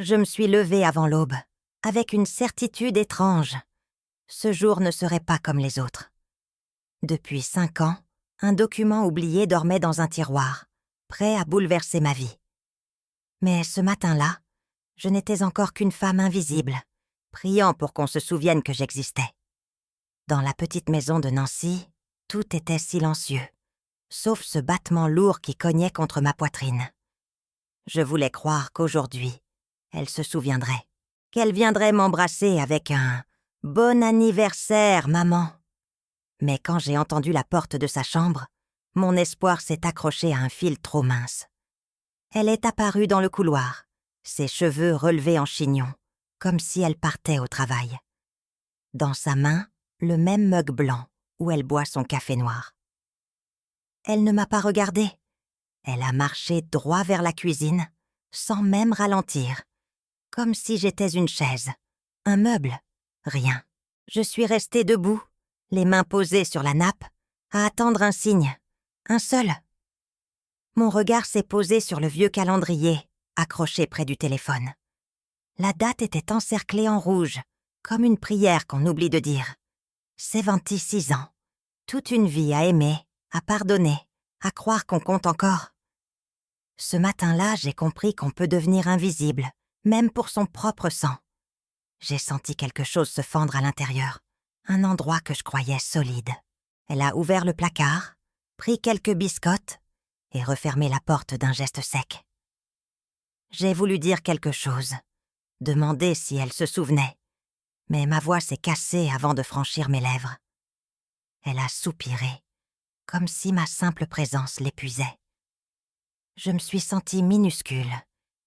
Je me suis levée avant l'aube, avec une certitude étrange. Ce jour ne serait pas comme les autres. Depuis 5 ans, un document oublié dormait dans un tiroir, prêt à bouleverser ma vie. Mais ce matin-là, je n'étais encore qu'une femme invisible, priant pour qu'on se souvienne que j'existais. Dans la petite maison de Nancy, tout était silencieux, sauf ce battement lourd qui cognait contre ma poitrine. Je voulais croire qu'aujourd'hui, elle se souviendrait, qu'elle viendrait m'embrasser avec un « Bon anniversaire, maman !» Mais quand j'ai entendu la porte de sa chambre, mon espoir s'est accroché à un fil trop mince. Elle est apparue dans le couloir, ses cheveux relevés en chignon, comme si elle partait au travail. Dans sa main, le même mug blanc où elle boit son café noir. Elle ne m'a pas regardée. Elle a marché droit vers la cuisine, sans même ralentir, comme si j'étais une chaise, un meuble, rien. Je suis restée debout, les mains posées sur la nappe, à attendre un signe, un seul. Mon regard s'est posé sur le vieux calendrier, accroché près du téléphone. La date était encerclée en rouge, comme une prière qu'on oublie de dire. 76 ans, toute une vie à aimer, à pardonner, à croire qu'on compte encore. Ce matin-là, j'ai compris qu'on peut devenir invisible, même pour son propre sang. J'ai senti quelque chose se fendre à l'intérieur, un endroit que je croyais solide. Elle a ouvert le placard, pris quelques biscottes et refermé la porte d'un geste sec. J'ai voulu dire quelque chose, demander si elle se souvenait, mais ma voix s'est cassée avant de franchir mes lèvres. Elle a soupiré, comme si ma simple présence l'épuisait. Je me suis sentie minuscule,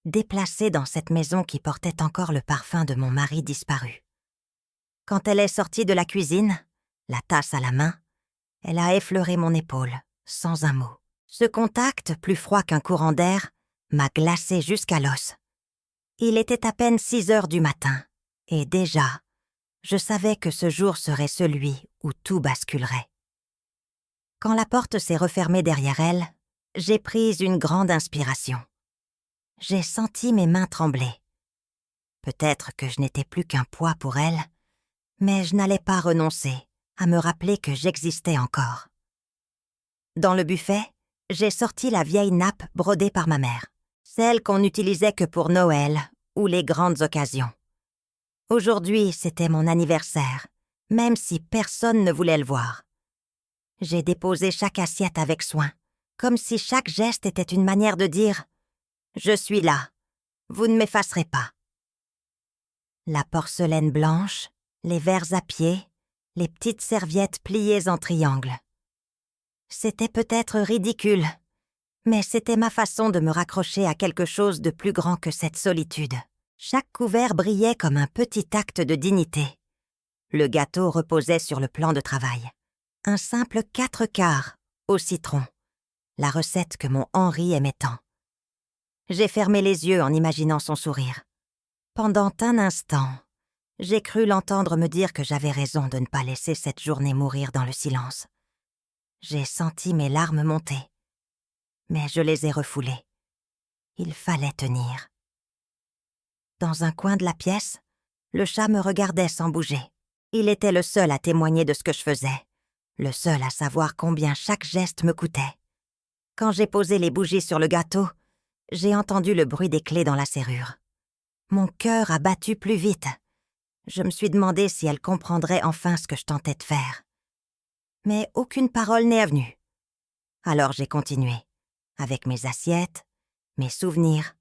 déplacée dans cette maison qui portait encore le parfum de mon mari disparu. Quand elle est sortie de la cuisine, la tasse à la main, elle a effleuré mon épaule, sans un mot. Ce contact, plus froid qu'un courant d'air, m'a glacée jusqu'à l'os. Il était à peine 6 heures du matin, et déjà, je savais que ce jour serait celui où tout basculerait. Quand la porte s'est refermée derrière elle, j'ai pris une grande inspiration. J'ai senti mes mains trembler. Peut-être que je n'étais plus qu'un poids pour elle, mais je n'allais pas renoncer à me rappeler que j'existais encore. Dans le buffet, j'ai sorti la vieille nappe brodée par ma mère, celle qu'on n'utilisait que pour Noël ou les grandes occasions. Aujourd'hui, c'était mon anniversaire, même si personne ne voulait le voir. J'ai déposé chaque assiette avec soin, comme si chaque geste était une manière de dire « Je suis là, vous ne m'effacerez pas ». La porcelaine blanche, les verres à pied, les petites serviettes pliées en triangle. C'était peut-être ridicule, mais c'était ma façon de me raccrocher à quelque chose de plus grand que cette solitude. Chaque couvert brillait comme un petit acte de dignité. Le gâteau reposait sur le plan de travail. Un simple 4/4 au citron, la recette que mon Henri aimait tant. J'ai fermé les yeux en imaginant son sourire. Pendant un instant, j'ai cru l'entendre me dire que j'avais raison de ne pas laisser cette journée mourir dans le silence. J'ai senti mes larmes monter, mais je les ai refoulées. Il fallait tenir. Dans un coin de la pièce, le chat me regardait sans bouger. Il était le seul à témoigner de ce que je faisais, le seul à savoir combien chaque geste me coûtait. Quand j'ai posé les bougies sur le gâteau, j'ai entendu le bruit des clés dans la serrure. Mon cœur a battu plus vite. Je me suis demandé si elle comprendrait enfin ce que je tentais de faire. Mais aucune parole n'est venue. Alors j'ai continué, avec mes assiettes, mes souvenirs,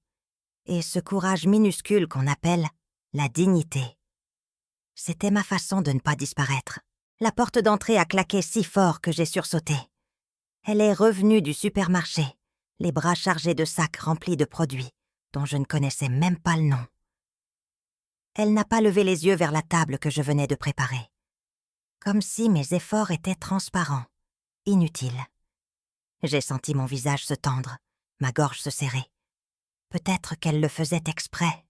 et ce courage minuscule qu'on appelle la dignité. C'était ma façon de ne pas disparaître. La porte d'entrée a claqué si fort que j'ai sursauté. Elle est revenue du supermarché, les bras chargés de sacs remplis de produits dont je ne connaissais même pas le nom. Elle n'a pas levé les yeux vers la table que je venais de préparer. Comme si mes efforts étaient transparents, inutiles. J'ai senti mon visage se tendre, ma gorge se serrer. Peut-être qu'elle le faisait exprès.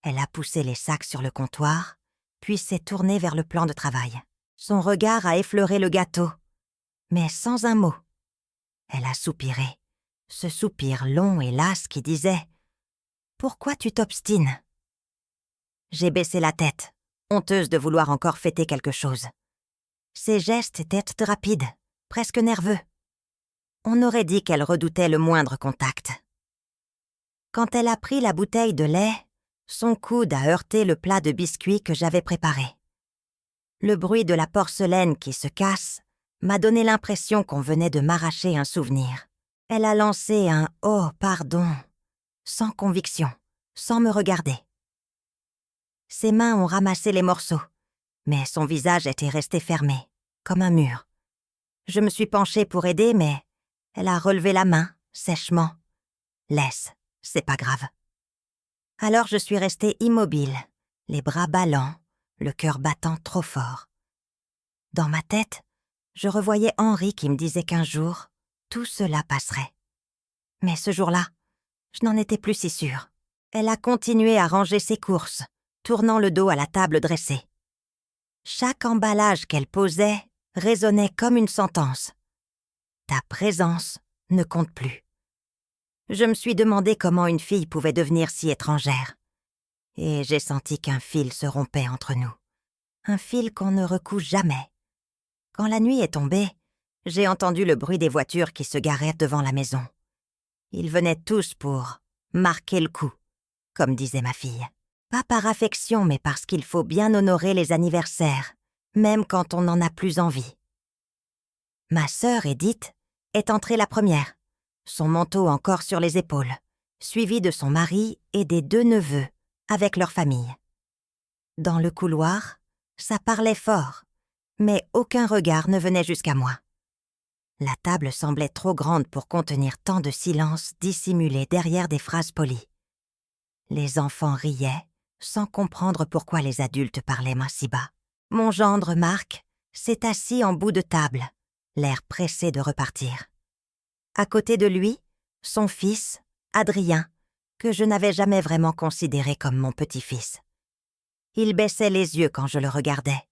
Elle a poussé les sacs sur le comptoir, puis s'est tournée vers le plan de travail. Son regard a effleuré le gâteau, mais sans un mot. Elle a soupiré, ce soupir long et las qui disait Pourquoi tu t'obstines ?» J'ai baissé la tête, honteuse de vouloir encore fêter quelque chose. Ses gestes étaient rapides, presque nerveux. On aurait dit qu'elle redoutait le moindre contact. Quand elle a pris la bouteille de lait, son coude a heurté le plat de biscuits que j'avais préparé. Le bruit de la porcelaine qui se casse m'a donné l'impression qu'on venait de m'arracher un souvenir. Elle a lancé un « Oh, pardon », sans conviction, sans me regarder. Ses mains ont ramassé les morceaux, mais son visage était resté fermé, comme un mur. Je me suis penchée pour aider, mais elle a relevé la main, sèchement. « Laisse, c'est pas grave. » Alors je suis restée immobile, les bras ballants, le cœur battant trop fort. Dans ma tête, je revoyais Henri qui me disait qu'un jour, tout cela passerait. Mais ce jour-là, je n'en étais plus si sûre. Elle a continué à ranger ses courses, tournant le dos à la table dressée. Chaque emballage qu'elle posait résonnait comme une sentence. « Ta présence ne compte plus. » Je me suis demandé comment une fille pouvait devenir si étrangère. Et j'ai senti qu'un fil se rompait entre nous. Un fil qu'on ne recoue jamais. Quand la nuit est tombée, j'ai entendu le bruit des voitures qui se garaient devant la maison. Ils venaient tous pour marquer le coup, comme disait ma fille. Pas par affection, mais parce qu'il faut bien honorer les anniversaires, même quand on n'en a plus envie. Ma sœur Edith est entrée la première, son manteau encore sur les épaules, suivie de son mari et des 2 neveux, avec leur famille. Dans le couloir, ça parlait fort, mais aucun regard ne venait jusqu'à moi. La table semblait trop grande pour contenir tant de silence dissimulé derrière des phrases polies. Les enfants riaient, sans comprendre pourquoi les adultes parlaient si bas. Mon gendre Marc s'est assis en bout de table, l'air pressé de repartir. À côté de lui, son fils, Adrien, que je n'avais jamais vraiment considéré comme mon petit-fils. Il baissait les yeux quand je le regardais.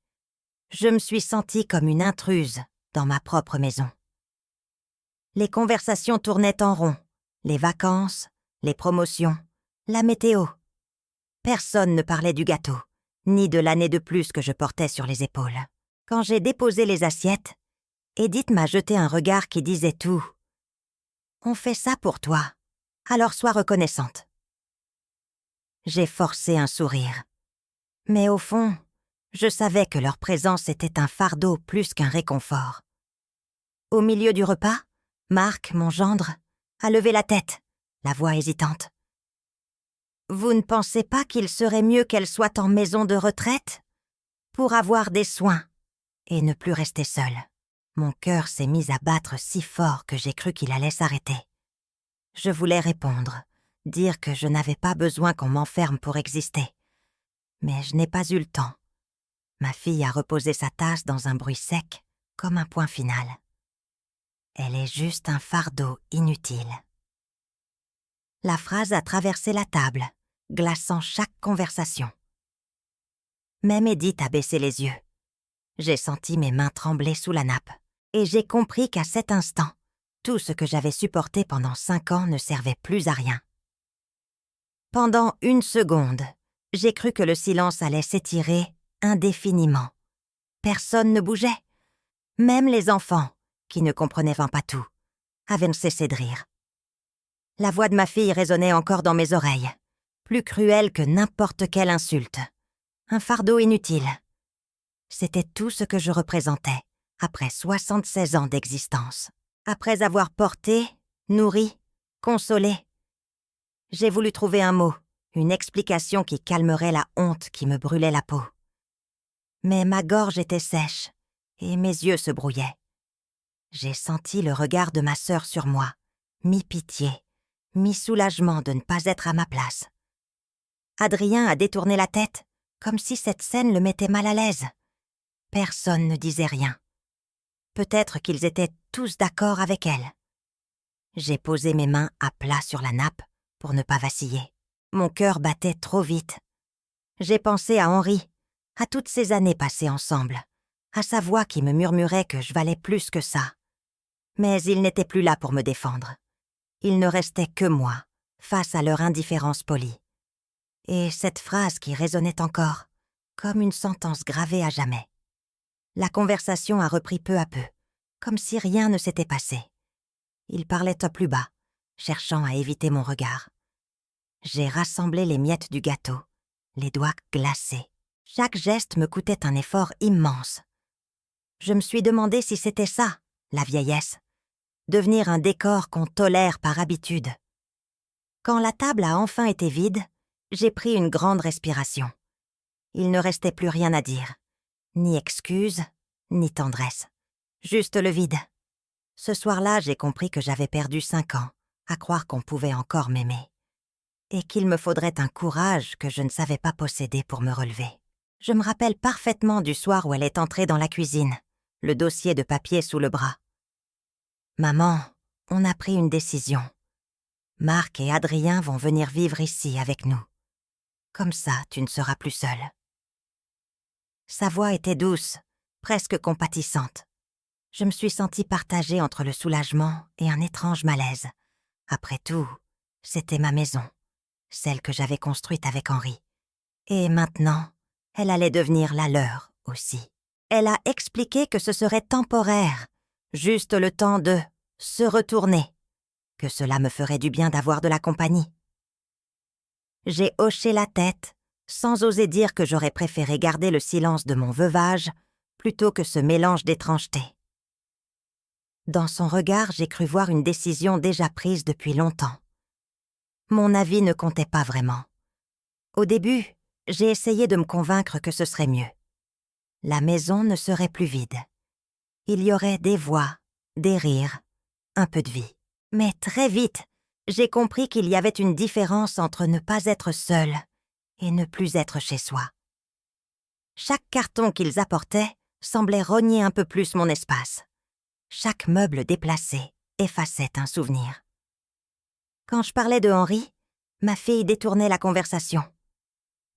Je me suis sentie comme une intruse dans ma propre maison. Les conversations tournaient en rond, les vacances, les promotions, la météo. Personne ne parlait du gâteau, ni de l'année de plus que je portais sur les épaules. Quand j'ai déposé les assiettes, Edith m'a jeté un regard qui disait tout. « On fait ça pour toi, alors sois reconnaissante. » J'ai forcé un sourire. Mais au fond, je savais que leur présence était un fardeau plus qu'un réconfort. Au milieu du repas, Marc, mon gendre, a levé la tête, la voix hésitante. « Vous ne pensez pas qu'il serait mieux qu'elle soit en maison de retraite pour avoir des soins et ne plus rester seule ?» Mon cœur s'est mis à battre si fort que j'ai cru qu'il allait s'arrêter. Je voulais répondre, dire que je n'avais pas besoin qu'on m'enferme pour exister. Mais je n'ai pas eu le temps. Ma fille a reposé sa tasse dans un bruit sec, comme un point final. Elle est juste un fardeau inutile. La phrase a traversé la table, glaçant chaque conversation. Même Edith a baissé les yeux. J'ai senti mes mains trembler sous la nappe, et j'ai compris qu'à cet instant, tout ce que j'avais supporté pendant 5 ans ne servait plus à rien. Pendant 1 seconde, j'ai cru que le silence allait s'étirer indéfiniment. Personne ne bougeait. Même les enfants, qui ne comprenaient pas tout, avaient cessé de rire. La voix de ma fille résonnait encore dans mes oreilles, plus cruelle que n'importe quelle insulte. Un fardeau inutile. C'était tout ce que je représentais, après 76 ans d'existence. Après avoir porté, nourri, consolé. J'ai voulu trouver un mot, une explication qui calmerait la honte qui me brûlait la peau. Mais ma gorge était sèche et mes yeux se brouillaient. J'ai senti le regard de ma sœur sur moi, mi-pitié, mi-soulagement de ne pas être à ma place. Adrien a détourné la tête, comme si cette scène le mettait mal à l'aise. Personne ne disait rien. Peut-être qu'ils étaient tous d'accord avec elle. J'ai posé mes mains à plat sur la nappe pour ne pas vaciller. Mon cœur battait trop vite. J'ai pensé à Henri, à toutes ces années passées ensemble, à sa voix qui me murmurait que je valais plus que ça. Mais il n'était plus là pour me défendre. Il ne restait que moi, face à leur indifférence polie. Et cette phrase qui résonnait encore, comme une sentence gravée à jamais. La conversation a repris peu à peu, comme si rien ne s'était passé. Il parlait à plus bas, cherchant à éviter mon regard. J'ai rassemblé les miettes du gâteau, les doigts glacés. Chaque geste me coûtait un effort immense. Je me suis demandé si c'était ça, la vieillesse. Devenir un décor qu'on tolère par habitude. Quand la table a enfin été vide, j'ai pris une grande respiration. Il ne restait plus rien à dire. Ni excuse, ni tendresse. Juste le vide. Ce soir-là, j'ai compris que j'avais perdu 5 ans, à croire qu'on pouvait encore m'aimer. Et qu'il me faudrait un courage que je ne savais pas posséder pour me relever. Je me rappelle parfaitement du soir où elle est entrée dans la cuisine, le dossier de papier sous le bras. « Maman, on a pris une décision. Marc et Adrien vont venir vivre ici avec nous. Comme ça, tu ne seras plus seule. » Sa voix était douce, presque compatissante. Je me suis sentie partagée entre le soulagement et un étrange malaise. Après tout, c'était ma maison, celle que j'avais construite avec Henri. Et maintenant, elle allait devenir la leur aussi. Elle a expliqué que ce serait temporaire, juste le temps de se retourner, que cela me ferait du bien d'avoir de la compagnie. J'ai hoché la tête, sans oser dire que j'aurais préféré garder le silence de mon veuvage plutôt que ce mélange d'étrangeté. Dans son regard, j'ai cru voir une décision déjà prise depuis longtemps. Mon avis ne comptait pas vraiment. Au début, j'ai essayé de me convaincre que ce serait mieux. La maison ne serait plus vide. Il y aurait des voix, des rires, un peu de vie. Mais très vite, j'ai compris qu'il y avait une différence entre ne pas être seul et ne plus être chez soi. Chaque carton qu'ils apportaient semblait rogner un peu plus mon espace. Chaque meuble déplacé effaçait un souvenir. Quand je parlais de Henri, ma fille détournait la conversation.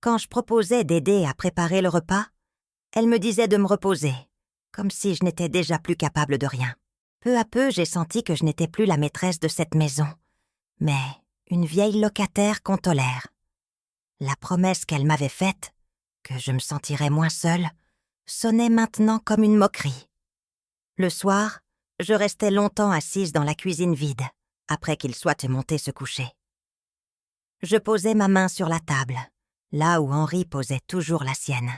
Quand je proposais d'aider à préparer le repas, elle me disait de me reposer, comme si je n'étais déjà plus capable de rien. Peu à peu, j'ai senti que je n'étais plus la maîtresse de cette maison, mais une vieille locataire qu'on tolère. La promesse qu'elle m'avait faite, que je me sentirais moins seule, sonnait maintenant comme une moquerie. Le soir, je restais longtemps assise dans la cuisine vide, après qu'il soit monté se coucher. Je posais ma main sur la table, là où Henri posait toujours la sienne.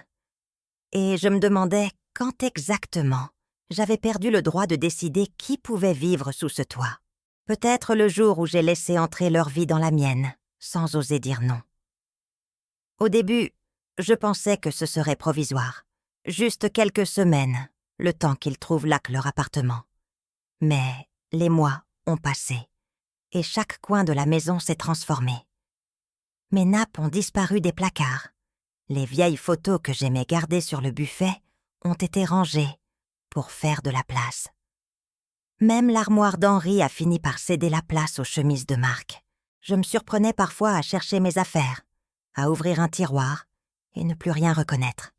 Et je me demandais quand exactement j'avais perdu le droit de décider qui pouvait vivre sous ce toit. Peut-être le jour où j'ai laissé entrer leur vie dans la mienne, sans oser dire non. Au début, je pensais que ce serait provisoire, juste quelques semaines, le temps qu'ils trouvent là leur appartement. Mais les mois ont passé, et chaque coin de la maison s'est transformé. Mes nappes ont disparu des placards. Les vieilles photos que j'aimais garder sur le buffet ont été rangées pour faire de la place. Même l'armoire d'Henri a fini par céder la place aux chemises de Marc. Je me surprenais parfois à chercher mes affaires, à ouvrir un tiroir et ne plus rien reconnaître.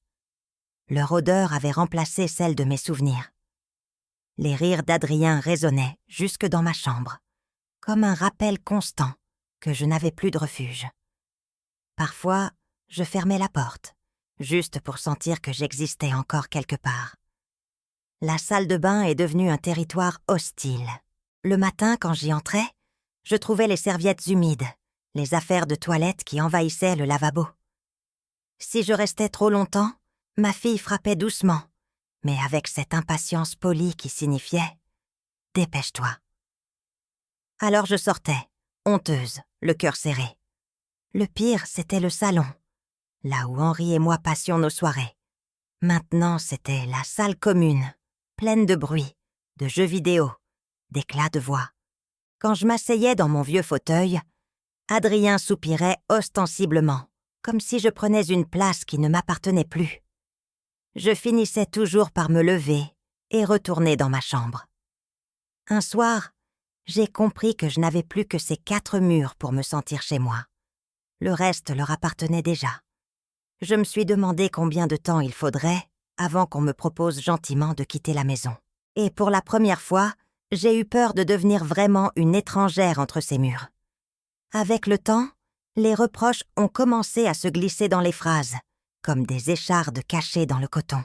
Leur odeur avait remplacé celle de mes souvenirs. Les rires d'Adrien résonnaient jusque dans ma chambre, comme un rappel constant que je n'avais plus de refuge. Parfois, je fermais la porte, juste pour sentir que j'existais encore quelque part. La salle de bain est devenue un territoire hostile. Le matin, quand j'y entrais, je trouvais les serviettes humides, les affaires de toilette qui envahissaient le lavabo. Si je restais trop longtemps, ma fille frappait doucement, mais avec cette impatience polie qui signifiait « Dépêche-toi ». Alors je sortais, honteuse, le cœur serré. Le pire, c'était le salon, là où Henri et moi passions nos soirées. Maintenant, c'était la salle commune, pleine de bruit, de jeux vidéo, d'éclats de voix. Quand je m'asseyais dans mon vieux fauteuil, Adrien soupirait ostensiblement, comme si je prenais une place qui ne m'appartenait plus. Je finissais toujours par me lever et retourner dans ma chambre. Un soir, j'ai compris que je n'avais plus que ces 4 murs pour me sentir chez moi. Le reste leur appartenait déjà. Je me suis demandé combien de temps il faudrait avant qu'on me propose gentiment de quitter la maison. Et pour la première fois, j'ai eu peur de devenir vraiment une étrangère entre ces murs. Avec le temps, Les reproches ont commencé à se glisser dans les phrases, comme des échardes cachées dans le coton.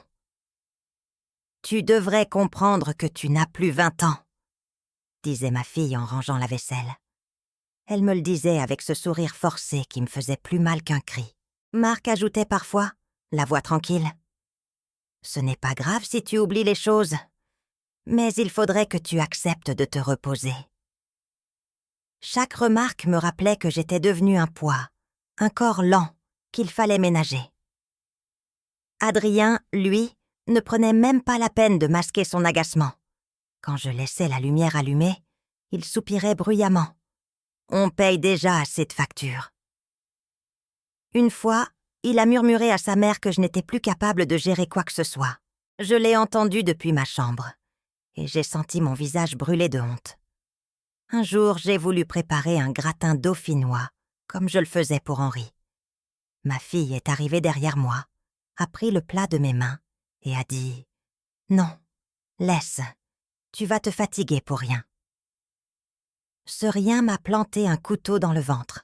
« Tu devrais comprendre que tu n'as plus 20 ans », disait ma fille en rangeant la vaisselle. Elle me le disait avec ce sourire forcé qui me faisait plus mal qu'un cri. Marc ajoutait parfois, la voix tranquille. « Ce n'est pas grave si tu oublies les choses, mais il faudrait que tu acceptes de te reposer. » Chaque remarque me rappelait que j'étais devenue un poids, un corps lent, qu'il fallait ménager. Adrien, lui, ne prenait même pas la peine de masquer son agacement. Quand je laissais la lumière allumée, il soupirait bruyamment. On paye déjà assez de factures. Une fois, il a murmuré à sa mère que je n'étais plus capable de gérer quoi que ce soit. Je l'ai entendu depuis ma chambre, et j'ai senti mon visage brûler de honte. Un jour, j'ai voulu préparer un gratin dauphinois, comme je le faisais pour Henri. Ma fille est arrivée derrière moi, a pris le plat de mes mains et a dit « Non, laisse, tu vas te fatiguer pour rien. » Ce rien m'a planté un couteau dans le ventre.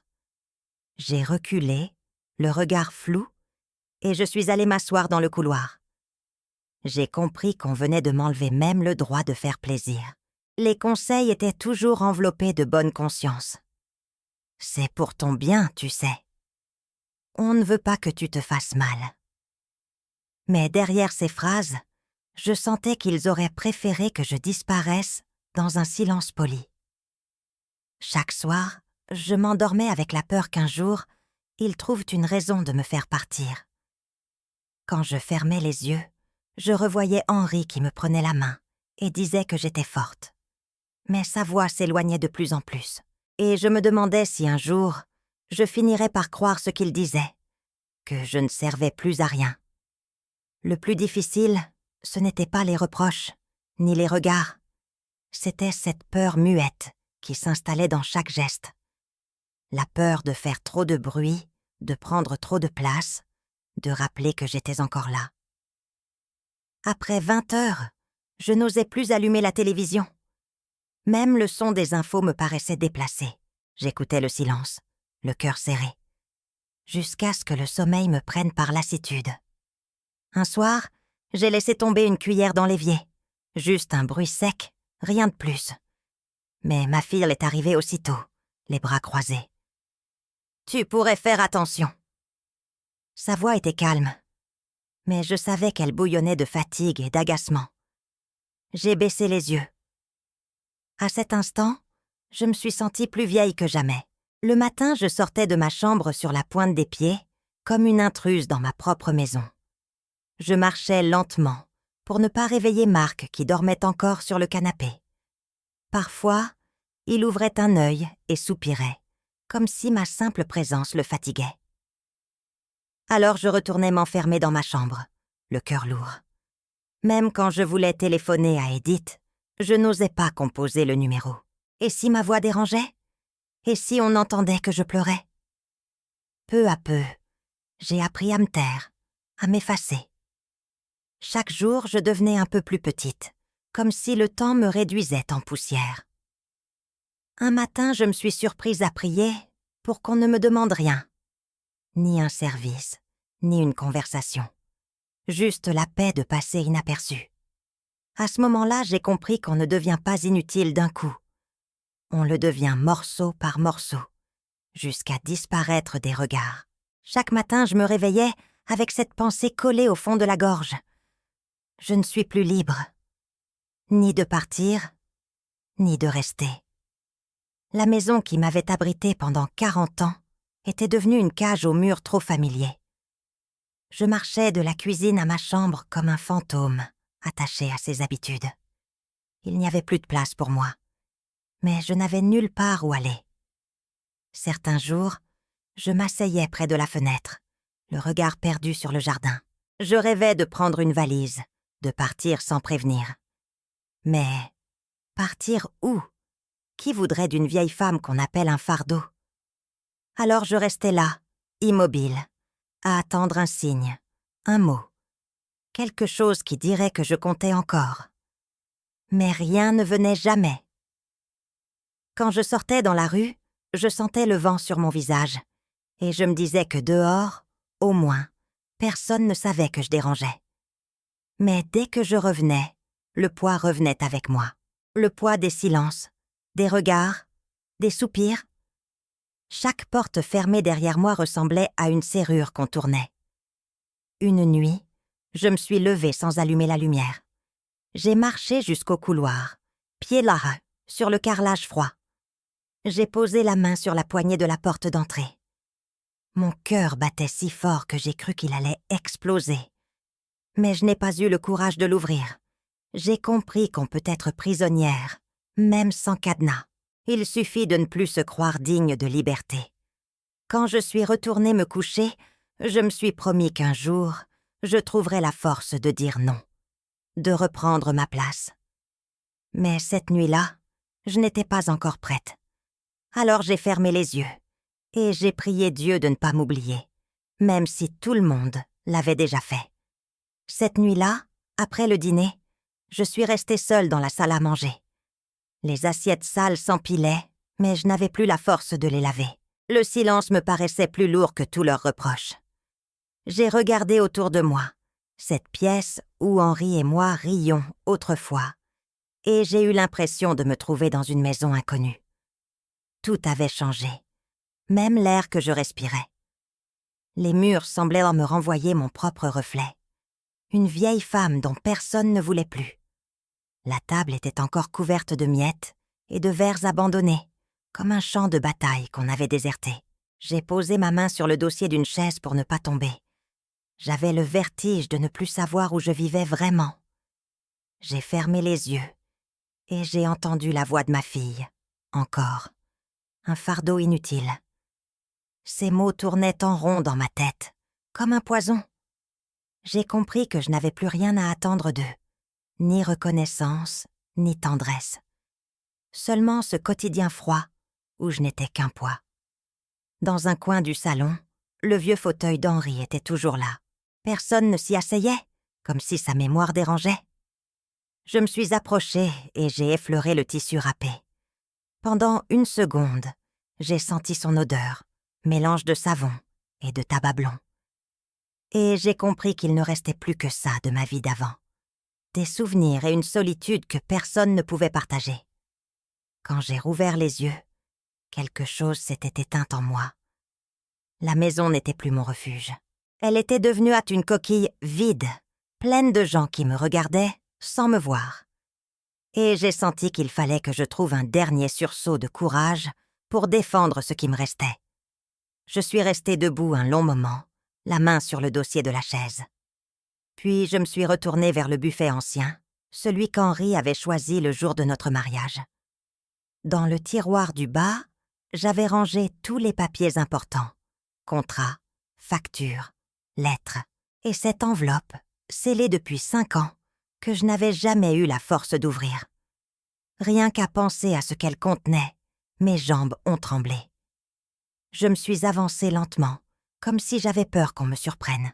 J'ai reculé, le regard flou, et je suis allée m'asseoir dans le couloir. J'ai compris qu'on venait de m'enlever même le droit de faire plaisir. Les conseils étaient toujours enveloppés de bonne conscience. C'est pour ton bien, tu sais. On ne veut pas que tu te fasses mal. Mais derrière ces phrases, je sentais qu'ils auraient préféré que je disparaisse dans un silence poli. Chaque soir, je m'endormais avec la peur qu'un jour, ils trouvent une raison de me faire partir. Quand je fermais les yeux, je revoyais Henri qui me prenait la main et disait que j'étais forte. Mais sa voix s'éloignait de plus en plus, et je me demandais si un jour, je finirais par croire ce qu'il disait, que je ne servais plus à rien. Le plus difficile, ce n'était pas les reproches, ni les regards. C'était cette peur muette qui s'installait dans chaque geste. La peur de faire trop de bruit, de prendre trop de place, de rappeler que j'étais encore là. Après 20 heures, je n'osais plus allumer la télévision. Même le son des infos me paraissait déplacé. J'écoutais le silence, le cœur serré, jusqu'à ce que le sommeil me prenne par lassitude. Un soir, j'ai laissé tomber une cuillère dans l'évier. Juste un bruit sec, rien de plus. Mais ma fille est arrivée aussitôt, les bras croisés. « Tu pourrais faire attention. » Sa voix était calme, mais je savais qu'elle bouillonnait de fatigue et d'agacement. J'ai baissé les yeux. À cet instant, je me suis sentie plus vieille que jamais. Le matin, je sortais de ma chambre sur la pointe des pieds, comme une intruse dans ma propre maison. Je marchais lentement, pour ne pas réveiller Marc qui dormait encore sur le canapé. Parfois, il ouvrait un œil et soupirait, comme si ma simple présence le fatiguait. Alors je retournais m'enfermer dans ma chambre, le cœur lourd. Même quand je voulais téléphoner à Edith, je n'osais pas composer le numéro. Et si ma voix dérangeait? Et si on entendait que je pleurais? Peu à peu, j'ai appris à me taire, à m'effacer. Chaque jour, je devenais un peu plus petite, comme si le temps me réduisait en poussière. Un matin, je me suis surprise à prier pour qu'on ne me demande rien. Ni un service, ni une conversation. Juste la paix de passer inaperçue. À ce moment-là, j'ai compris qu'on ne devient pas inutile d'un coup. On le devient morceau par morceau, jusqu'à disparaître des regards. Chaque matin, je me réveillais avec cette pensée collée au fond de la gorge. Je ne suis plus libre, ni de partir, ni de rester. La maison qui m'avait abritée pendant 40 ans était devenue une cage aux murs trop familiers. Je marchais de la cuisine à ma chambre comme un fantôme, attaché à ses habitudes. Il n'y avait plus de place pour moi, mais je n'avais nulle part où aller. Certains jours, je m'asseyais près de la fenêtre, le regard perdu sur le jardin. Je rêvais de prendre une valise, de partir sans prévenir. Mais partir où? Qui voudrait d'une vieille femme qu'on appelle un fardeau? Alors je restais là, immobile, à attendre un signe, un mot, quelque chose qui dirait que je comptais encore. Mais rien ne venait jamais. Quand je sortais dans la rue, je sentais le vent sur mon visage Et je me disais que dehors, au moins, personne ne savait que je dérangeais. Mais dès que je revenais, le poids revenait avec moi. Le poids des silences, des regards, des soupirs. Chaque porte fermée derrière moi ressemblait à une serrure qu'on tournait. Une nuit, je me suis levée sans allumer la lumière. J'ai marché jusqu'au couloir, pieds là, sur le carrelage froid. J'ai posé la main sur la poignée de la porte d'entrée. Mon cœur battait si fort que j'ai cru qu'il allait exploser. Mais je n'ai pas eu le courage de l'ouvrir. J'ai compris qu'on peut être prisonnière, même sans cadenas. Il suffit de ne plus se croire digne de liberté. Quand je suis retournée me coucher, je me suis promis qu'un jour, je trouverais la force de dire non, de reprendre ma place. Mais cette nuit-là, je n'étais pas encore prête. Alors j'ai fermé les yeux et j'ai prié Dieu de ne pas m'oublier, même si tout le monde l'avait déjà fait. Cette nuit-là, après le dîner, je suis restée seule dans la salle à manger. Les assiettes sales s'empilaient, mais je n'avais plus la force de les laver. Le silence me paraissait plus lourd que tous leurs reproches. J'ai regardé autour de moi, cette pièce où Henri et moi rions autrefois, et j'ai eu l'impression de me trouver dans une maison inconnue. Tout avait changé, même l'air que je respirais. Les murs semblaient me renvoyer mon propre reflet. Une vieille femme dont personne ne voulait plus. La table était encore couverte de miettes et de verres abandonnés, comme un champ de bataille qu'on avait déserté. J'ai posé ma main sur le dossier d'une chaise pour ne pas tomber. J'avais le vertige de ne plus savoir où je vivais vraiment. J'ai fermé les yeux et j'ai entendu la voix de ma fille. Encore. Un fardeau inutile. Ces mots tournaient en rond dans ma tête, comme un poison. J'ai compris que je n'avais plus rien à attendre d'eux. Ni reconnaissance, ni tendresse. Seulement ce quotidien froid où je n'étais qu'un poids. Dans un coin du salon, le vieux fauteuil d'Henri était toujours là. Personne ne s'y asseyait, comme si sa mémoire dérangeait. Je me suis approchée et j'ai effleuré le tissu râpé. Pendant une seconde, j'ai senti son odeur, mélange de savon et de tabac blond. Et j'ai compris qu'il ne restait plus que ça de ma vie d'avant. Des souvenirs et une solitude que personne ne pouvait partager. Quand j'ai rouvert les yeux, quelque chose s'était éteint en moi. La maison n'était plus mon refuge. Elle était devenue une coquille vide, pleine de gens qui me regardaient sans me voir. Et j'ai senti qu'il fallait que je trouve un dernier sursaut de courage pour défendre ce qui me restait. Je suis restée debout un long moment, la main sur le dossier de la chaise. Puis je me suis retournée vers le buffet ancien, celui qu'Henri avait choisi le jour de notre mariage. Dans le tiroir du bas, j'avais rangé tous les papiers importants. Contrats, factures, lettres. Et cette enveloppe, scellée depuis 5 ans, que je n'avais jamais eu la force d'ouvrir. Rien qu'à penser à ce qu'elle contenait, mes jambes ont tremblé. Je me suis avancée lentement, comme si j'avais peur qu'on me surprenne.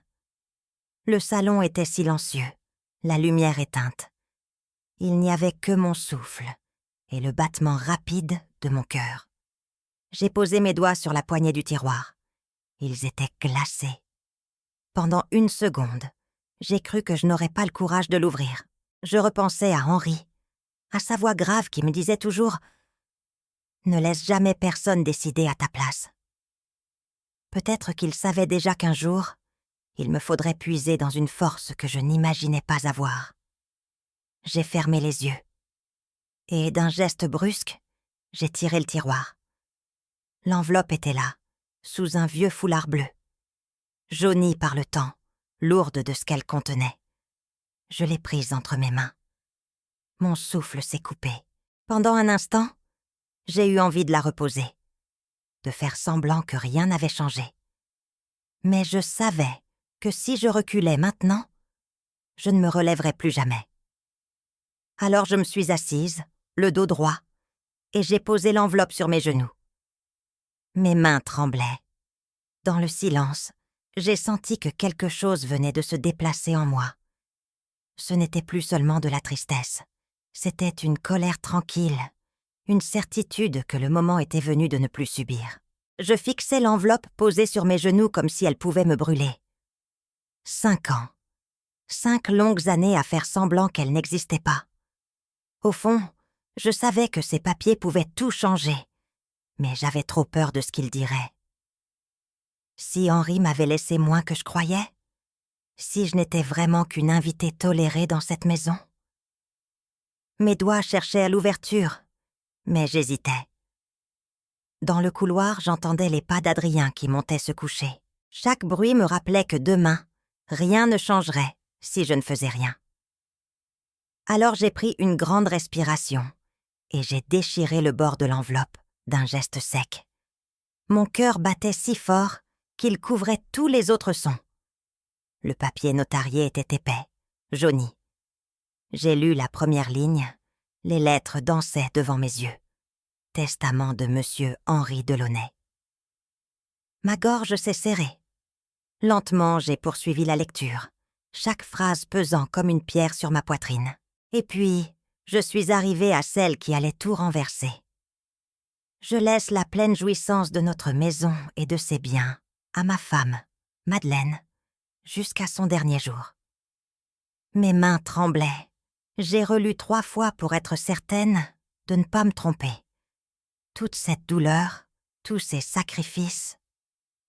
Le salon était silencieux, la lumière éteinte. Il n'y avait que mon souffle et le battement rapide de mon cœur. J'ai posé mes doigts sur la poignée du tiroir. Ils étaient glacés. Pendant une seconde, j'ai cru que je n'aurais pas le courage de l'ouvrir. Je repensais à Henri, à sa voix grave qui me disait toujours « Ne laisse jamais personne décider à ta place ». Peut-être qu'il savait déjà qu'un jour, il me faudrait puiser dans une force que je n'imaginais pas avoir. J'ai fermé les yeux. Et d'un geste brusque, j'ai tiré le tiroir. L'enveloppe était là, sous un vieux foulard bleu. Jaunie par le temps, lourde de ce qu'elle contenait. Je l'ai prise entre mes mains. Mon souffle s'est coupé. Pendant un instant, j'ai eu envie de la reposer, de faire semblant que rien n'avait changé. Mais je savais que si je reculais maintenant, je ne me relèverais plus jamais. Alors je me suis assise, le dos droit, et j'ai posé l'enveloppe sur mes genoux. Mes mains tremblaient. Dans le silence, j'ai senti que quelque chose venait de se déplacer en moi. Ce n'était plus seulement de la tristesse, c'était une colère tranquille, une certitude que le moment était venu de ne plus subir. Je fixais l'enveloppe posée sur mes genoux comme si elle pouvait me brûler. 5 ans. 5 longues années à faire semblant qu'elle n'existait pas. Au fond, je savais que ces papiers pouvaient tout changer, mais j'avais trop peur de ce qu'ils diraient. Si Henri m'avait laissé moins que je croyais? Si je n'étais vraiment qu'une invitée tolérée dans cette maison? Mes doigts cherchaient à l'ouverture, mais j'hésitais. Dans le couloir, j'entendais les pas d'Adrien qui montait se coucher. Chaque bruit me rappelait que demain, rien ne changerait si je ne faisais rien. Alors j'ai pris une grande respiration et j'ai déchiré le bord de l'enveloppe d'un geste sec. Mon cœur battait si fort qu'il couvrait tous les autres sons. Le papier notarié était épais, jauni. J'ai lu la première ligne, les lettres dansaient devant mes yeux. Testament de Monsieur Henri Delaunay. Ma gorge s'est serrée. Lentement, j'ai poursuivi la lecture, chaque phrase pesant comme une pierre sur ma poitrine. Et puis, je suis arrivée à celle qui allait tout renverser. Je laisse la pleine jouissance de notre maison et de ses biens à ma femme, Madeleine, jusqu'à son dernier jour. Mes mains tremblaient. J'ai relu 3 fois pour être certaine de ne pas me tromper. Toute cette douleur, tous ces sacrifices,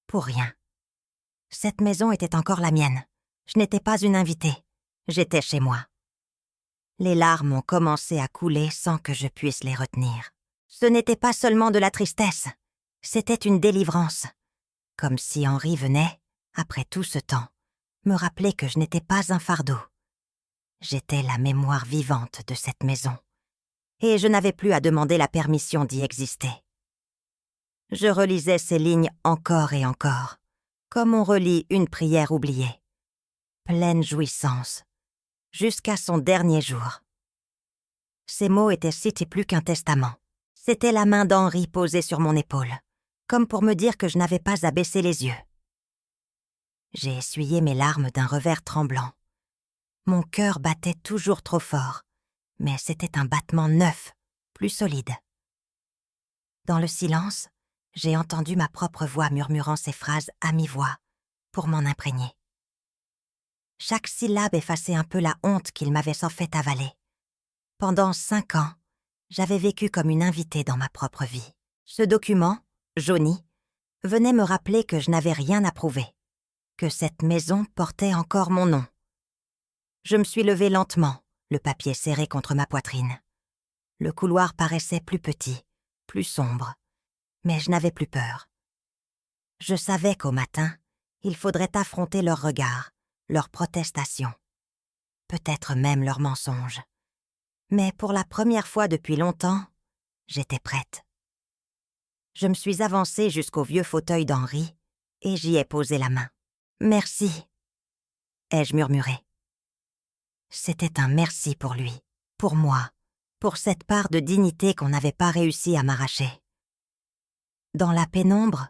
pour rien. Cette maison était encore la mienne. Je n'étais pas une invitée. J'étais chez moi. Les larmes ont commencé à couler sans que je puisse les retenir. Ce n'était pas seulement de la tristesse, c'était une délivrance. Comme si Henri venait, après tout ce temps, me rappeler que je n'étais pas un fardeau. J'étais la mémoire vivante de cette maison. Et je n'avais plus à demander la permission d'y exister. Je relisais ces lignes encore et encore, comme on relit une prière oubliée. Pleine jouissance, jusqu'à son dernier jour. Ces mots étaient cités plus qu'un testament. C'était la main d'Henri posée sur mon épaule, comme pour me dire que je n'avais pas à baisser les yeux. J'ai essuyé mes larmes d'un revers tremblant. Mon cœur battait toujours trop fort, mais c'était un battement neuf, plus solide. Dans le silence, j'ai entendu ma propre voix murmurant ces phrases à mi-voix, pour m'en imprégner. Chaque syllabe effaçait un peu la honte qu'il m'avait sans fait avaler. Pendant 5 ans, j'avais vécu comme une invitée dans ma propre vie. Ce document, jauni, venait me rappeler que je n'avais rien à prouver, que cette maison portait encore mon nom. Je me suis levée lentement, le papier serré contre ma poitrine. Le couloir paraissait plus petit, plus sombre, mais je n'avais plus peur. Je savais qu'au matin, il faudrait affronter leurs regards, leurs protestations, peut-être même leurs mensonges. Mais pour la première fois depuis longtemps, j'étais prête. Je me suis avancée jusqu'au vieux fauteuil d'Henri et j'y ai posé la main. « Merci », ai-je murmuré. C'était un merci pour lui, pour moi, pour cette part de dignité qu'on n'avait pas réussi à m'arracher. Dans la pénombre,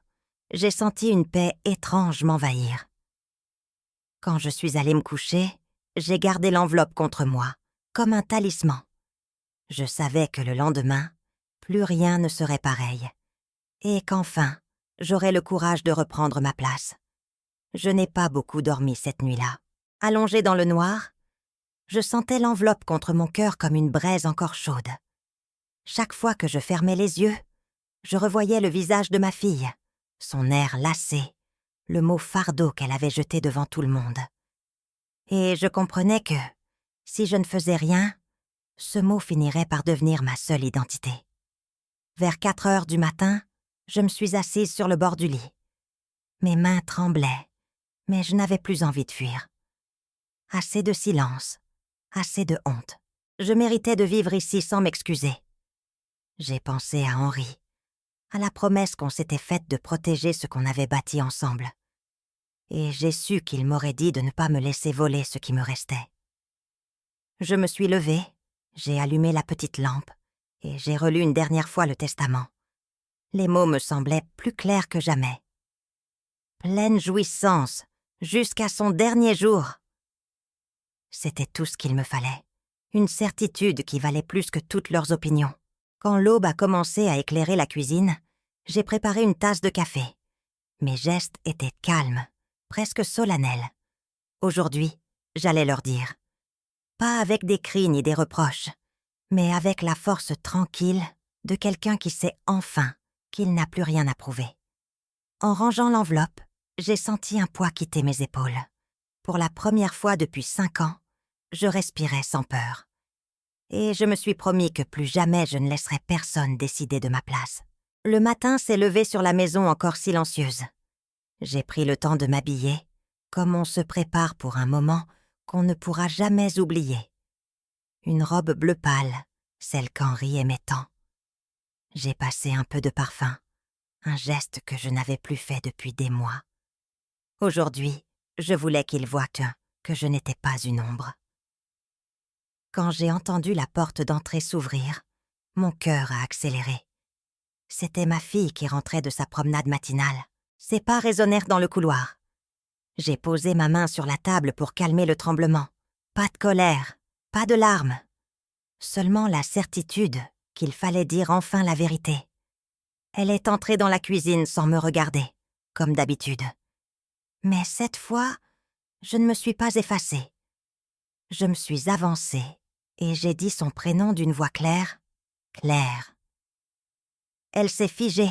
j'ai senti une paix étrange m'envahir. Quand je suis allée me coucher, j'ai gardé l'enveloppe contre moi, comme un talisman. Je savais que le lendemain, plus rien ne serait pareil, et qu'enfin, j'aurais le courage de reprendre ma place. Je n'ai pas beaucoup dormi cette nuit-là. Allongée dans le noir, je sentais l'enveloppe contre mon cœur comme une braise encore chaude. Chaque fois que je fermais les yeux, je revoyais le visage de ma fille, son air lassé, le mot fardeau qu'elle avait jeté devant tout le monde. Et je comprenais que, si je ne faisais rien, ce mot finirait par devenir ma seule identité. Vers 4 heures du matin, je me suis assise sur le bord du lit. Mes mains tremblaient, mais je n'avais plus envie de fuir. Assez de silence, assez de honte. Je méritais de vivre ici sans m'excuser. J'ai pensé à Henri, à la promesse qu'on s'était faite de protéger ce qu'on avait bâti ensemble. Et j'ai su qu'il m'aurait dit de ne pas me laisser voler ce qui me restait. Je me suis levée, j'ai allumé la petite lampe et j'ai relu une dernière fois le testament. Les mots me semblaient plus clairs que jamais. Pleine jouissance, jusqu'à son dernier jour. C'était tout ce qu'il me fallait, une certitude qui valait plus que toutes leurs opinions. Quand l'aube a commencé à éclairer la cuisine, J'ai préparé une tasse de café. Mes gestes étaient calmes, presque solennels. Aujourd'hui, j'allais leur dire. Pas avec des cris ni des reproches, mais avec la force tranquille de quelqu'un qui sait enfin qu'il n'a plus rien à prouver. En rangeant l'enveloppe, j'ai senti un poids quitter mes épaules. Pour la première fois depuis 5 ans, je respirais sans peur. Et je me suis promis que plus jamais je ne laisserai personne décider de ma place. Le matin s'est levé sur la maison encore silencieuse. J'ai pris le temps de m'habiller, comme on se prépare pour un moment qu'on ne pourra jamais oublier. Une robe bleu pâle, celle qu'Henri aimait tant. J'ai passé un peu de parfum, un geste que je n'avais plus fait depuis des mois. Aujourd'hui, je voulais qu'il voie que je n'étais pas une ombre. Quand j'ai entendu la porte d'entrée s'ouvrir, mon cœur a accéléré. C'était ma fille qui rentrait de sa promenade matinale. Ses pas résonnèrent dans le couloir. J'ai posé ma main sur la table pour calmer le tremblement. Pas de colère, pas de larmes. Seulement la certitude qu'il fallait dire enfin la vérité. Elle est entrée dans la cuisine sans me regarder, comme d'habitude. Mais cette fois, je ne me suis pas effacée. Je me suis avancée et j'ai dit son prénom d'une voix claire, Claire. Elle s'est figée,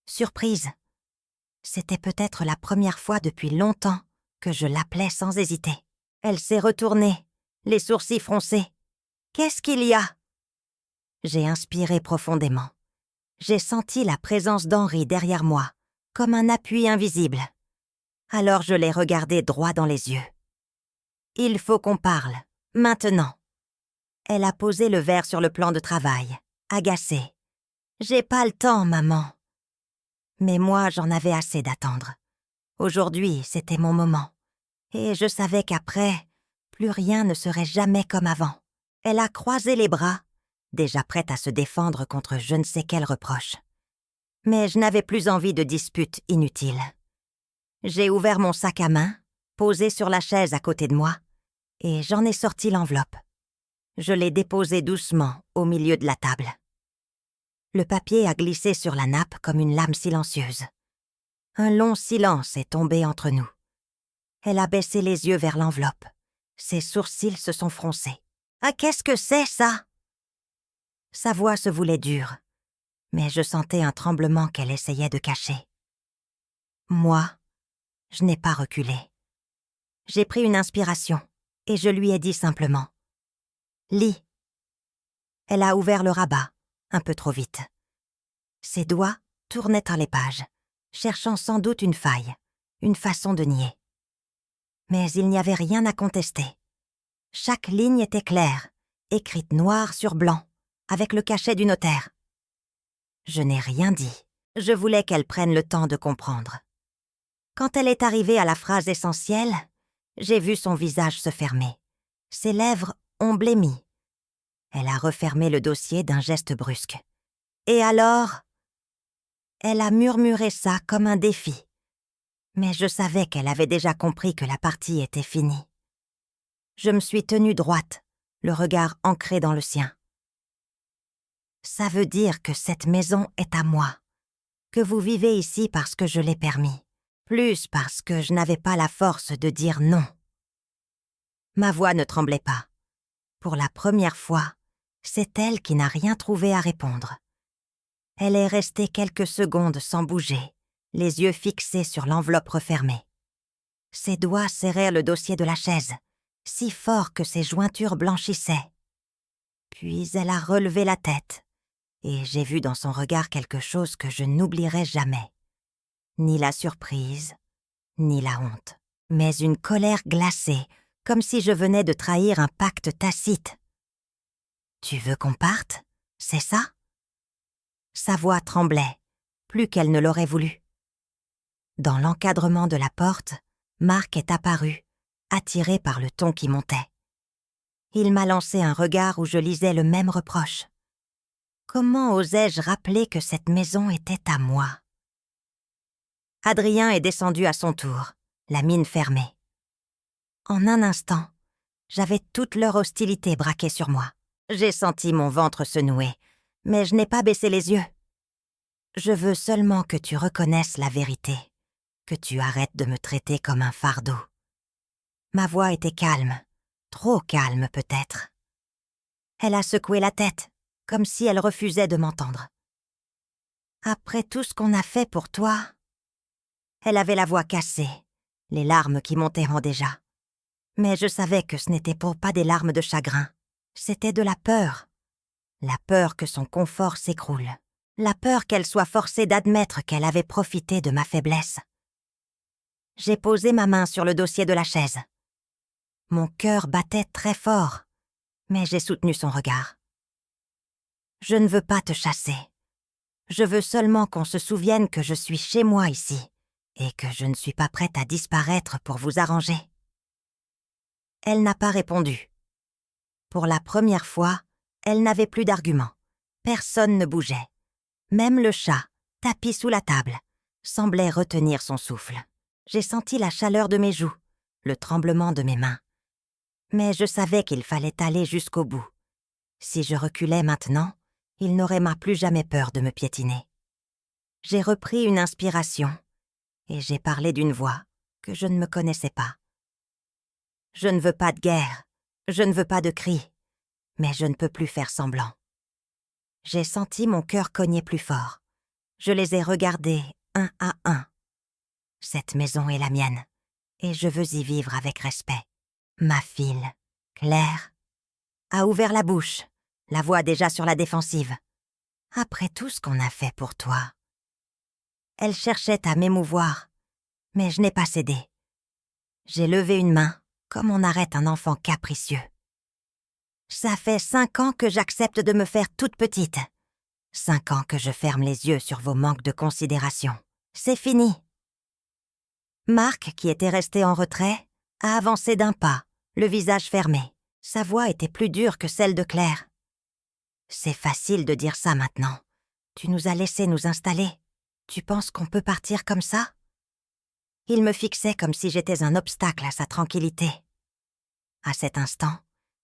surprise. C'était peut-être la première fois depuis longtemps que je l'appelais sans hésiter. Elle s'est retournée, les sourcils froncés. « Qu'est-ce qu'il y a ?» J'ai inspiré profondément. J'ai senti la présence d'Henri derrière moi, comme un appui invisible. Alors je l'ai regardé droit dans les yeux. « Il faut qu'on parle, maintenant. » Elle a posé le verre sur le plan de travail, agacée. « J'ai pas le temps, maman. » Mais moi, j'en avais assez d'attendre. Aujourd'hui, c'était mon moment. Et je savais qu'après, plus rien ne serait jamais comme avant. Elle a croisé les bras, déjà prête à se défendre contre je ne sais quel reproche. Mais je n'avais plus envie de disputes inutiles. J'ai ouvert mon sac à main, posé sur la chaise à côté de moi, et j'en ai sorti l'enveloppe. Je l'ai déposée doucement au milieu de la table. Le papier a glissé sur la nappe comme une lame silencieuse. Un long silence est tombé entre nous. Elle a baissé les yeux vers l'enveloppe. Ses sourcils se sont froncés. « Ah, qu'est-ce que c'est, ça ?» Sa voix se voulait dure, mais je sentais un tremblement qu'elle essayait de cacher. Moi, je n'ai pas reculé. J'ai pris une inspiration et je lui ai dit simplement « Lis ». Elle a ouvert le rabat, un peu trop vite. Ses doigts tournaient dans les pages, cherchant sans doute une faille, une façon de nier. Mais il n'y avait rien à contester. Chaque ligne était claire, écrite noir sur blanc, avec le cachet du notaire. Je n'ai rien dit. Je voulais qu'elle prenne le temps de comprendre. Quand elle est arrivée à la phrase essentielle, j'ai vu son visage se fermer. Ses lèvres ont blêmi. Elle a refermé le dossier d'un geste brusque. Et alors, elle a murmuré ça comme un défi. Mais je savais qu'elle avait déjà compris que la partie était finie. Je me suis tenue droite, le regard ancré dans le sien. Ça veut dire que cette maison est à moi, que vous vivez ici parce que je l'ai permis, plus parce que je n'avais pas la force de dire non. Ma voix ne tremblait pas. Pour la première fois, c'est elle qui n'a rien trouvé à répondre. Elle est restée quelques secondes sans bouger, les yeux fixés sur l'enveloppe refermée. Ses doigts serrèrent le dossier de la chaise, si fort que ses jointures blanchissaient. Puis elle a relevé la tête, et j'ai vu dans son regard quelque chose que je n'oublierai jamais. Ni la surprise, ni la honte, mais une colère glacée, comme si je venais de trahir un pacte tacite. « Tu veux qu'on parte, c'est ça ?» Sa voix tremblait, plus qu'elle ne l'aurait voulu. Dans l'encadrement de la porte, Marc est apparu, attiré par le ton qui montait. Il m'a lancé un regard où je lisais le même reproche. Comment osais-je rappeler que cette maison était à moi? Adrien est descendu à son tour, la mine fermée. En un instant, j'avais toute leur hostilité braquée sur moi. J'ai senti mon ventre se nouer, mais je n'ai pas baissé les yeux. Je veux seulement que tu reconnaisses la vérité, que tu arrêtes de me traiter comme un fardeau. » Ma voix était calme, trop calme peut-être. Elle a secoué la tête, comme si elle refusait de m'entendre. « Après tout ce qu'on a fait pour toi… » Elle avait la voix cassée, les larmes qui montaient en déjà. Mais je savais que ce n'était pas des larmes de chagrin, c'était de la peur. La peur que son confort s'écroule. La peur qu'elle soit forcée d'admettre qu'elle avait profité de ma faiblesse. J'ai posé ma main sur le dossier de la chaise. Mon cœur battait très fort, mais j'ai soutenu son regard. « Je ne veux pas te chasser. Je veux seulement qu'on se souvienne que je suis chez moi ici et que je ne suis pas prête à disparaître pour vous arranger. » Elle n'a pas répondu. Pour la première fois, elle n'avait plus d'arguments. Personne ne bougeait. Même le chat, tapi sous la table, semblait retenir son souffle. J'ai senti la chaleur de mes joues, le tremblement de mes mains. Mais je savais qu'il fallait aller jusqu'au bout. Si je reculais maintenant, il n'aurait plus jamais peur de me piétiner. J'ai repris une inspiration et j'ai parlé d'une voix que je ne me connaissais pas. « Je ne veux pas de guerre, je ne veux pas de cris, mais je ne peux plus faire semblant. » J'ai senti mon cœur cogner plus fort. Je les ai regardés un à un. Cette maison est la mienne, et je veux y vivre avec respect. Ma fille, Claire, a ouvert la bouche, la voix déjà sur la défensive. « Après tout ce qu'on a fait pour toi… » Elle cherchait à m'émouvoir, mais je n'ai pas cédé. J'ai levé une main, comme on arrête un enfant capricieux. « Ça fait 5 ans que j'accepte de me faire toute petite. 5 ans que je ferme les yeux sur vos manques de considération. C'est fini. » Marc, qui était resté en retrait, a avancé d'un pas, le visage fermé. Sa voix était plus dure que celle de Claire. « C'est facile de dire ça maintenant. Tu nous as laissés nous installer. Tu penses qu'on peut partir comme ça ?» Il me fixait comme si j'étais un obstacle à sa tranquillité. À cet instant,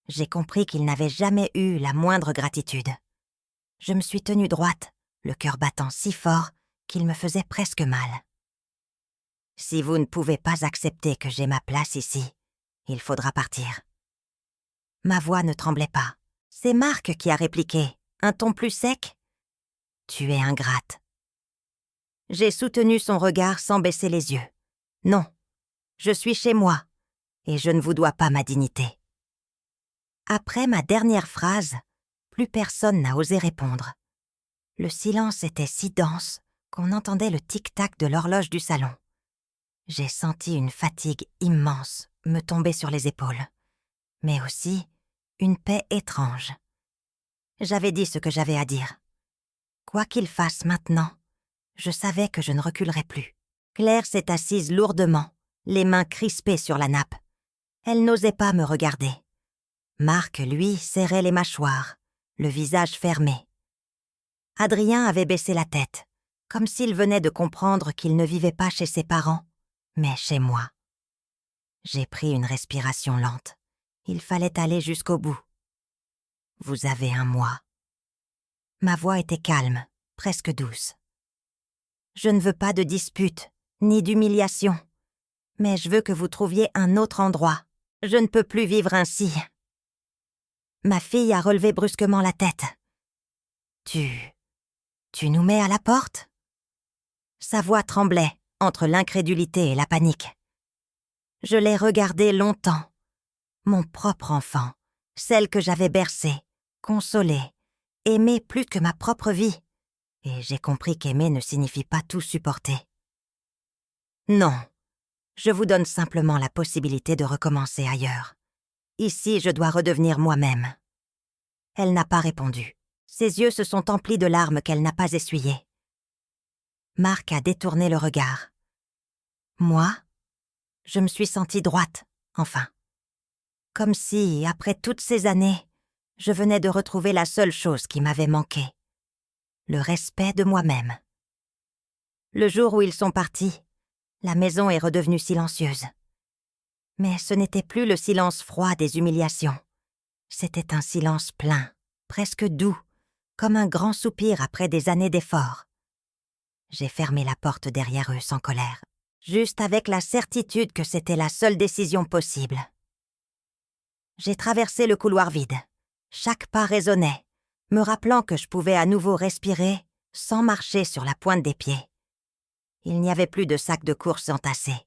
j'ai compris qu'il n'avait jamais eu la moindre gratitude. Je me suis tenue droite, le cœur battant si fort qu'il me faisait presque mal. « Si vous ne pouvez pas accepter que j'ai ma place ici, il faudra partir. » Ma voix ne tremblait pas. C'est Marc qui a répliqué, un ton plus sec. « Tu es ingrate. » J'ai soutenu son regard sans baisser les yeux. « Non, je suis chez moi, et je ne vous dois pas ma dignité. » Après ma dernière phrase, plus personne n'a osé répondre. Le silence était si dense qu'on entendait le tic-tac de l'horloge du salon. J'ai senti une fatigue immense me tomber sur les épaules, mais aussi une paix étrange. J'avais dit ce que j'avais à dire. Quoi qu'il fasse maintenant, je savais que je ne reculerais plus. Claire s'est assise lourdement, les mains crispées sur la nappe. Elle n'osait pas me regarder. Marc, lui, serrait les mâchoires, le visage fermé. Adrien avait baissé la tête, comme s'il venait de comprendre qu'il ne vivait pas chez ses parents, mais chez moi. J'ai pris une respiration lente. Il fallait aller jusqu'au bout. « Vous avez un mois. » Ma voix était calme, presque douce. « Je ne veux pas de dispute, ni d'humiliation, mais je veux que vous trouviez un autre endroit. Je ne peux plus vivre ainsi. » Ma fille a relevé brusquement la tête. « Tu nous mets à la porte ?» Sa voix tremblait entre l'incrédulité et la panique. Je l'ai regardée longtemps. Mon propre enfant, celle que j'avais bercée, consolée, aimée plus que ma propre vie. Et j'ai compris qu'aimer ne signifie pas tout supporter. « Non, je vous donne simplement la possibilité de recommencer ailleurs. Ici, je dois redevenir moi-même. » Elle n'a pas répondu. Ses yeux se sont emplis de larmes qu'elle n'a pas essuyées. Marc a détourné le regard. Moi, je me suis sentie droite, enfin. Comme si, après toutes ces années, je venais de retrouver la seule chose qui m'avait manqué. Le respect de moi-même. Le jour où ils sont partis, la maison est redevenue silencieuse. Mais ce n'était plus le silence froid des humiliations. C'était un silence plein, presque doux, comme un grand soupir après des années d'efforts. J'ai fermé la porte derrière eux sans colère, juste avec la certitude que c'était la seule décision possible. J'ai traversé le couloir vide. Chaque pas résonnait, me rappelant que je pouvais à nouveau respirer sans marcher sur la pointe des pieds. Il n'y avait plus de sacs de courses entassés,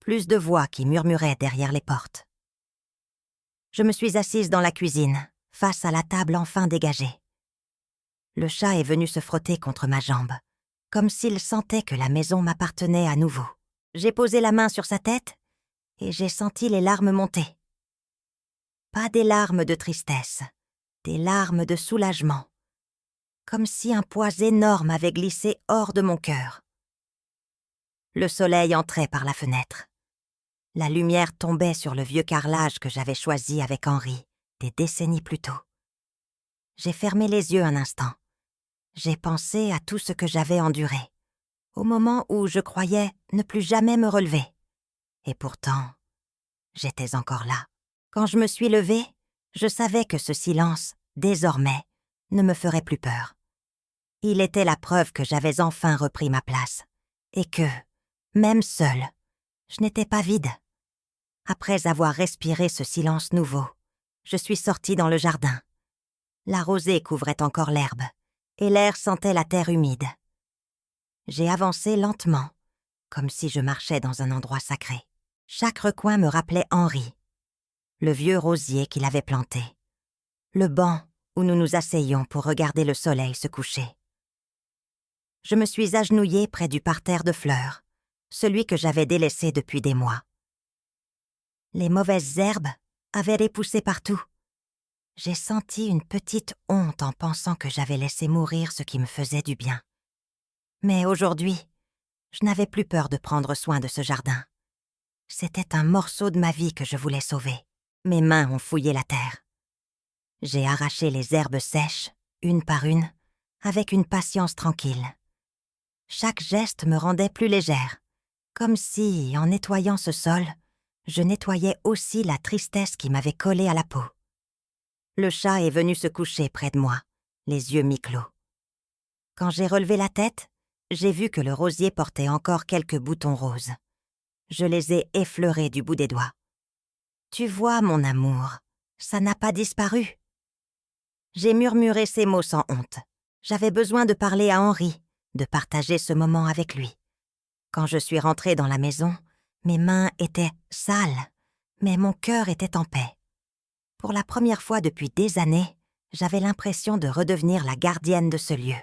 plus de voix qui murmuraient derrière les portes. Je me suis assise dans la cuisine, face à la table enfin dégagée. Le chat est venu se frotter contre ma jambe, comme s'il sentait que la maison m'appartenait à nouveau. J'ai posé la main sur sa tête et j'ai senti les larmes monter. Pas des larmes de tristesse, des larmes de soulagement, comme si un poids énorme avait glissé hors de mon cœur. Le soleil entrait par la fenêtre. La lumière tombait sur le vieux carrelage que j'avais choisi avec Henri, des décennies plus tôt. J'ai fermé les yeux un instant. J'ai pensé à tout ce que j'avais enduré, au moment où je croyais ne plus jamais me relever. Et pourtant, j'étais encore là. Quand je me suis levée, je savais que ce silence, désormais, ne me ferait plus peur. Il était la preuve que j'avais enfin repris ma place, et que, même seule, je n'étais pas vide. Après avoir respiré ce silence nouveau, je suis sortie dans le jardin. La rosée couvrait encore l'herbe, et l'air sentait la terre humide. J'ai avancé lentement, comme si je marchais dans un endroit sacré. Chaque recoin me rappelait Henri, le vieux rosier qu'il avait planté, le banc où nous nous asseyions pour regarder le soleil se coucher. Je me suis agenouillée près du parterre de fleurs, celui que j'avais délaissé depuis des mois. Les mauvaises herbes avaient repoussé partout. J'ai senti une petite honte en pensant que j'avais laissé mourir ce qui me faisait du bien. Mais aujourd'hui, je n'avais plus peur de prendre soin de ce jardin. C'était un morceau de ma vie que je voulais sauver. Mes mains ont fouillé la terre. J'ai arraché les herbes sèches, une par une, avec une patience tranquille. Chaque geste me rendait plus légère, comme si, en nettoyant ce sol, je nettoyais aussi la tristesse qui m'avait collé à la peau. Le chat est venu se coucher près de moi, les yeux mi-clos. Quand j'ai relevé la tête, j'ai vu que le rosier portait encore quelques boutons roses. Je les ai effleurés du bout des doigts. « Tu vois, mon amour, ça n'a pas disparu. » J'ai murmuré ces mots sans honte. J'avais besoin de parler à Henri, de partager ce moment avec lui. Quand je suis rentrée dans la maison, mes mains étaient sales, mais mon cœur était en paix. Pour la première fois depuis des années, j'avais l'impression de redevenir la gardienne de ce lieu.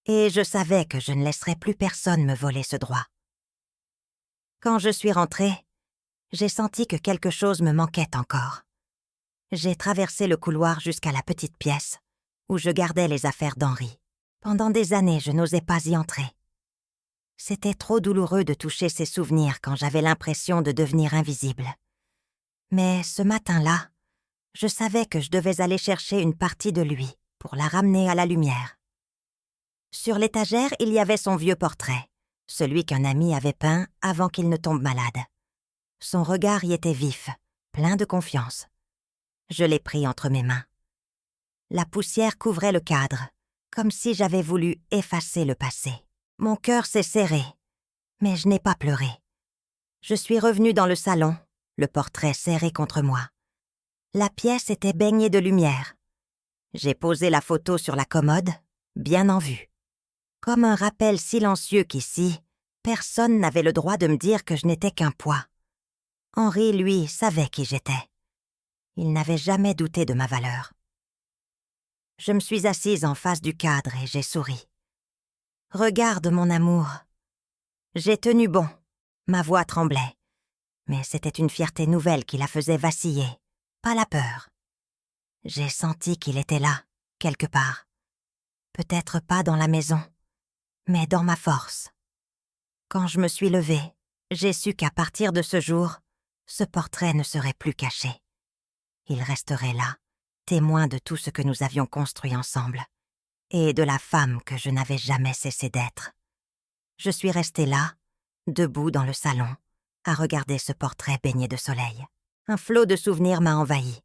Et je savais que je ne laisserais plus personne me voler ce droit. Quand je suis rentrée, j'ai senti que quelque chose me manquait encore. J'ai traversé le couloir jusqu'à la petite pièce, où je gardais les affaires d'Henri. Pendant des années, je n'osais pas y entrer. C'était trop douloureux de toucher ses souvenirs quand j'avais l'impression de devenir invisible. Mais ce matin-là, je savais que je devais aller chercher une partie de lui pour la ramener à la lumière. Sur l'étagère, il y avait son vieux portrait, celui qu'un ami avait peint avant qu'il ne tombe malade. Son regard y était vif, plein de confiance. Je l'ai pris entre mes mains. La poussière couvrait le cadre, comme si j'avais voulu effacer le passé. Mon cœur s'est serré, mais je n'ai pas pleuré. Je suis revenue dans le salon, le portrait serré contre moi. La pièce était baignée de lumière. J'ai posé la photo sur la commode, bien en vue. Comme un rappel silencieux qu'ici, personne n'avait le droit de me dire que je n'étais qu'un poids. Henri, lui, savait qui j'étais. Il n'avait jamais douté de ma valeur. Je me suis assise en face du cadre et j'ai souri. « Regarde, mon amour. » J'ai tenu bon. Ma voix tremblait. Mais c'était une fierté nouvelle qui la faisait vaciller, pas la peur. J'ai senti qu'il était là, quelque part. Peut-être pas dans la maison, mais dans ma force. Quand je me suis levée, j'ai su qu'à partir de ce jour, ce portrait ne serait plus caché. Il resterait là, témoin de tout ce que nous avions construit ensemble, et de la femme que je n'avais jamais cessé d'être. Je suis restée là, debout dans le salon, à regarder ce portrait baigné de soleil. Un flot de souvenirs m'a envahi.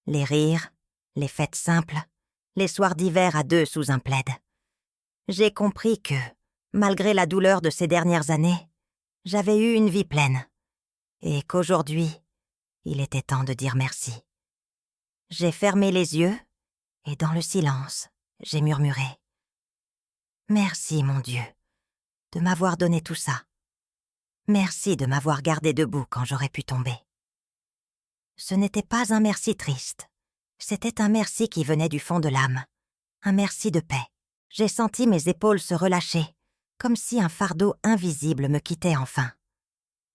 Les rires, les fêtes simples, les soirs d'hiver à deux sous un plaid. J'ai compris que, malgré la douleur de ces dernières années, j'avais eu une vie pleine, et qu'aujourd'hui, il était temps de dire merci. J'ai fermé les yeux, et dans le silence, j'ai murmuré « Merci, mon Dieu, de m'avoir donné tout ça. Merci de m'avoir gardé debout quand j'aurais pu tomber. » Ce n'était pas un merci triste, c'était un merci qui venait du fond de l'âme, un merci de paix. J'ai senti mes épaules se relâcher, comme si un fardeau invisible me quittait enfin.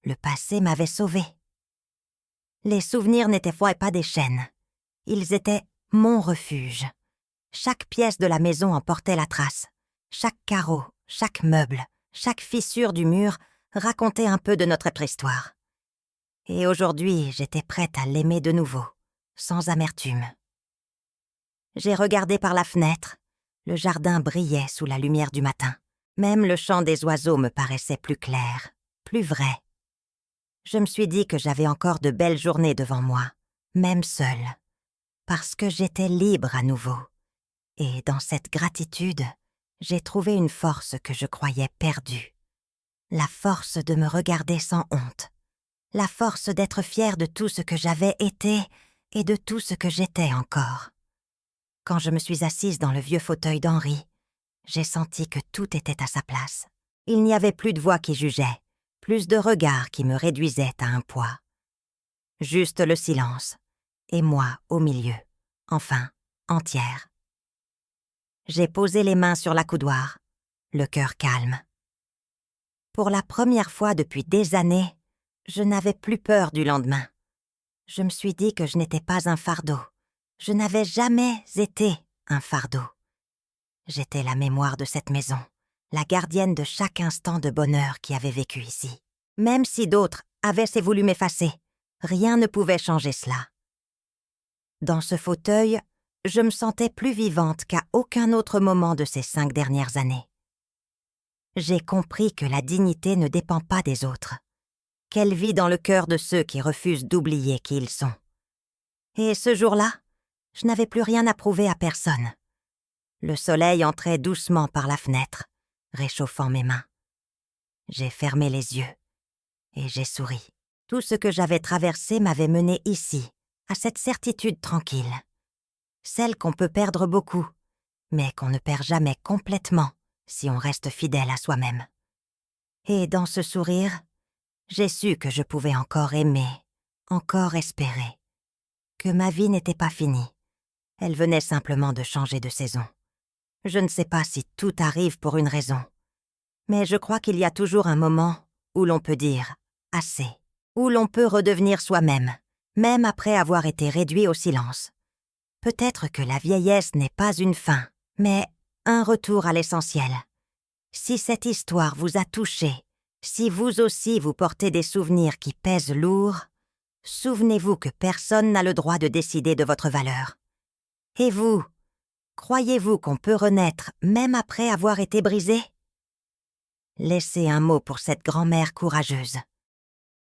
Le passé m'avait sauvée. Les souvenirs n'étaient pas des chaînes. Ils étaient mon refuge. Chaque pièce de la maison en portait la trace. Chaque carreau, chaque meuble, chaque fissure du mur racontait un peu de notre histoire. Et aujourd'hui, j'étais prête à l'aimer de nouveau, sans amertume. J'ai regardé par la fenêtre. Le jardin brillait sous la lumière du matin. Même le chant des oiseaux me paraissait plus clair, plus vrai. Je me suis dit que j'avais encore de belles journées devant moi, même seule, parce que j'étais libre à nouveau. Et dans cette gratitude, j'ai trouvé une force que je croyais perdue. La force de me regarder sans honte. La force d'être fière de tout ce que j'avais été et de tout ce que j'étais encore. Quand je me suis assise dans le vieux fauteuil d'Henri, j'ai senti que tout était à sa place. Il n'y avait plus de voix qui jugeait, plus de regards qui me réduisaient à un poids. Juste le silence, et moi au milieu, enfin, entière. J'ai posé les mains sur la coudoir, le cœur calme. Pour la première fois depuis des années, je n'avais plus peur du lendemain. Je me suis dit que je n'étais pas un fardeau. Je n'avais jamais été un fardeau. J'étais la mémoire de cette maison, la gardienne de chaque instant de bonheur qui avait vécu ici. Même si d'autres avaient voulu m'effacer, rien ne pouvait changer cela. Dans ce fauteuil, je me sentais plus vivante qu'à aucun autre moment de ces 5 dernières années. J'ai compris que la dignité ne dépend pas des autres, qu'elle vit dans le cœur de ceux qui refusent d'oublier qui ils sont. Et ce jour-là, je n'avais plus rien à prouver à personne. Le soleil entrait doucement par la fenêtre, réchauffant mes mains. J'ai fermé les yeux et j'ai souri. Tout ce que j'avais traversé m'avait mené ici, à cette certitude tranquille. Celle qu'on peut perdre beaucoup, mais qu'on ne perd jamais complètement si on reste fidèle à soi-même. Et dans ce sourire, j'ai su que je pouvais encore aimer, encore espérer, que ma vie n'était pas finie. Elle venait simplement de changer de saison. Je ne sais pas si tout arrive pour une raison, mais je crois qu'il y a toujours un moment où l'on peut dire « assez », où l'on peut redevenir soi-même, même après avoir été réduit au silence. Peut-être que la vieillesse n'est pas une fin, mais un retour à l'essentiel. Si cette histoire vous a touché, si vous aussi vous portez des souvenirs qui pèsent lourd, souvenez-vous que personne n'a le droit de décider de votre valeur. Et vous, croyez-vous qu'on peut renaître même après avoir été brisé? Laissez un mot pour cette grand-mère courageuse.